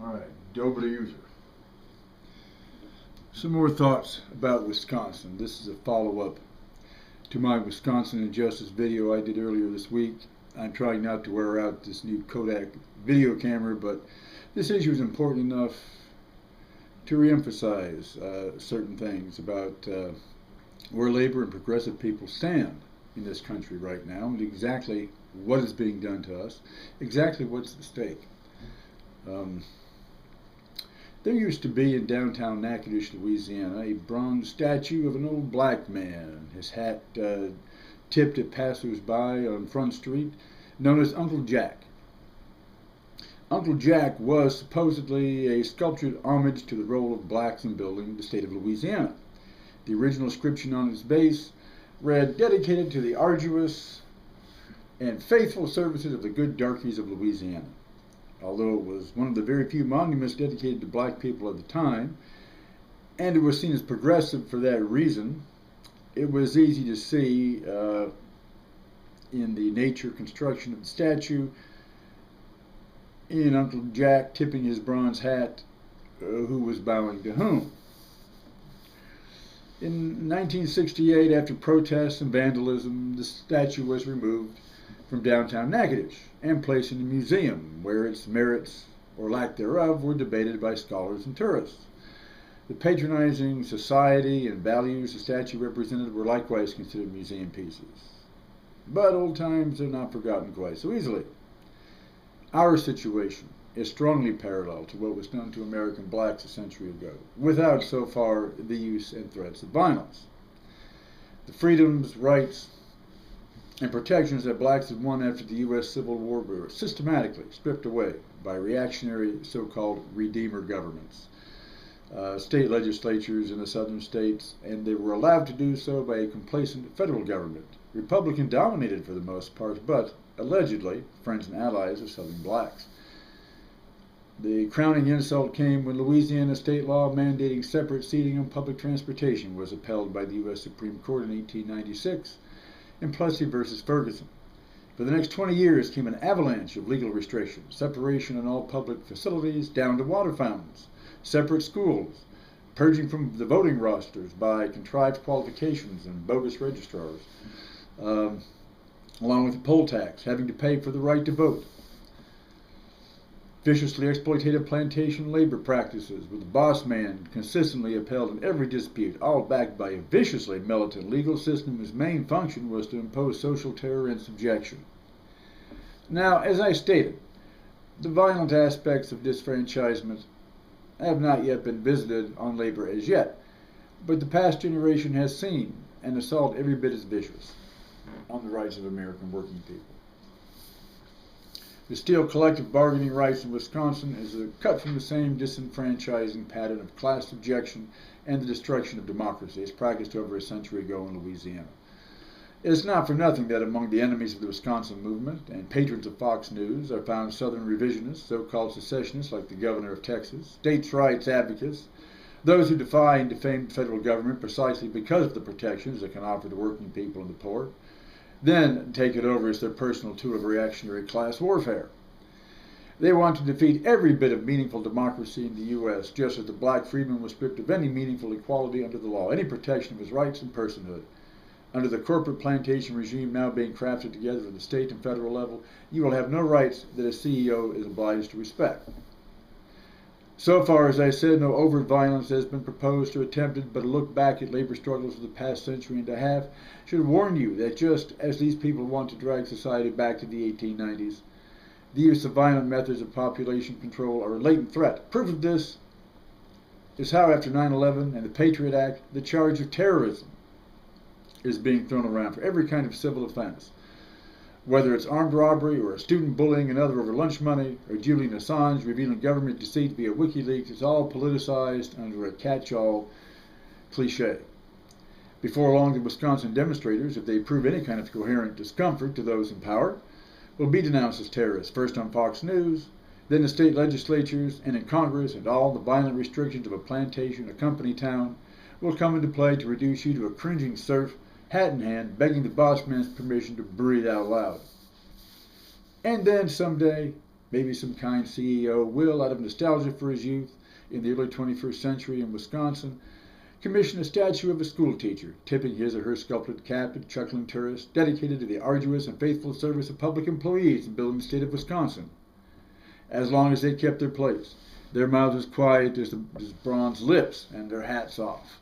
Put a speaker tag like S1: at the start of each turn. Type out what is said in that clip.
S1: Alright, Dobry user. Some more thoughts about Wisconsin. This is a follow-up to my Wisconsin Injustice video I did earlier this week. I'm trying not to wear out this new Kodak video camera, but this issue is important enough to reemphasize certain things about where labor and progressive people stand in this country right now, and exactly what is being done to us, exactly what's at stake. There used to be in downtown Natchitoches, Louisiana, a bronze statue of an old black man, his hat tipped at passers-by on Front Street, known as Uncle Jack. Uncle Jack was supposedly a sculptured homage to the role of blacks in building the state of Louisiana. The original inscription on its base read, "Dedicated to the arduous and faithful services of the good darkies of Louisiana." Although it was one of the very few monuments dedicated to black people at the time, and it was seen as progressive for that reason, it was easy to see in the nature construction of the statue, in Uncle Jack tipping his bronze hat, who was bowing to whom. In 1968, after protests and vandalism, the statue was removed from downtown Natchitoches and placed in a museum where its merits or lack thereof were debated by scholars and tourists. The patronizing society and values the statue represented were likewise considered museum pieces. But old times are not forgotten quite so easily. Our situation is strongly parallel to what was done to American blacks a century ago, without so far the use and threats of violence. The freedoms, rights, and protections that blacks had won after the U.S. Civil War were systematically stripped away by reactionary so-called Redeemer governments, state legislatures in the southern states, and they were allowed to do so by a complacent federal government, Republican-dominated for the most part, but allegedly friends and allies of southern blacks. The crowning insult came when Louisiana state law mandating separate seating on public transportation was upheld by the U.S. Supreme Court in 1896 in Plessy versus Ferguson. For the next 20 years came an avalanche of legal restrictions, separation in all public facilities down to water fountains, separate schools, purging from the voting rosters by contrived qualifications and bogus registrars, along with the poll tax, having to pay for the right to vote. Viciously exploitative plantation labor practices, with the boss man consistently upheld in every dispute, all backed by a viciously militant legal system whose main function was to impose social terror and subjection. Now, as I stated, the violent aspects of disfranchisement have not yet been visited on labor as yet, but the past generation has seen an assault every bit as vicious on the rights of American working people. The steel collective bargaining rights in Wisconsin is cut from the same disenfranchising pattern of class subjection and the destruction of democracy as practiced over a century ago in Louisiana. It is not for nothing that among the enemies of the Wisconsin movement and patrons of Fox News are found Southern revisionists, so-called secessionists like the governor of Texas, states' rights advocates, those who defy and defame the federal government precisely because of the protections it can offer the working people and the poor, then take it over as their personal tool of reactionary class warfare. They want to defeat every bit of meaningful democracy in the U.S., just as the black freedman was stripped of any meaningful equality under the law, any protection of his rights and personhood. Under the corporate plantation regime now being crafted together at the state and federal level, you will have no rights that a CEO is obliged to respect. So far, as I said, no overt violence has been proposed or attempted, but a look back at labor struggles of the past century and a half should warn you that just as these people want to drag society back to the 1890s, the use of violent methods of population control are a latent threat. Proof of this is how, after 9/11 and the Patriot Act, the charge of terrorism is being thrown around for every kind of civil offense. Whether it's armed robbery or a student bullying another over lunch money or Julian Assange revealing government deceit via WikiLeaks, it's all politicized under a catch-all cliche. Before long, the Wisconsin demonstrators, if they prove any kind of coherent discomfort to those in power, will be denounced as terrorists, first on Fox News, then the state legislatures and in Congress, and all the violent restrictions of a plantation, a company town, will come into play to reduce you to a cringing serf, hat in hand, begging the boss man's permission to breathe out loud. And then someday, Maybe some kind CEO will, out of nostalgia for his youth in the early 21st century in Wisconsin, commission a statue of a school teacher, tipping his or her sculpted cap to chuckling tourists, dedicated to the arduous and faithful service of public employees in building the state of Wisconsin. As long as they kept their place, their mouths as quiet as bronze lips, and their hats off.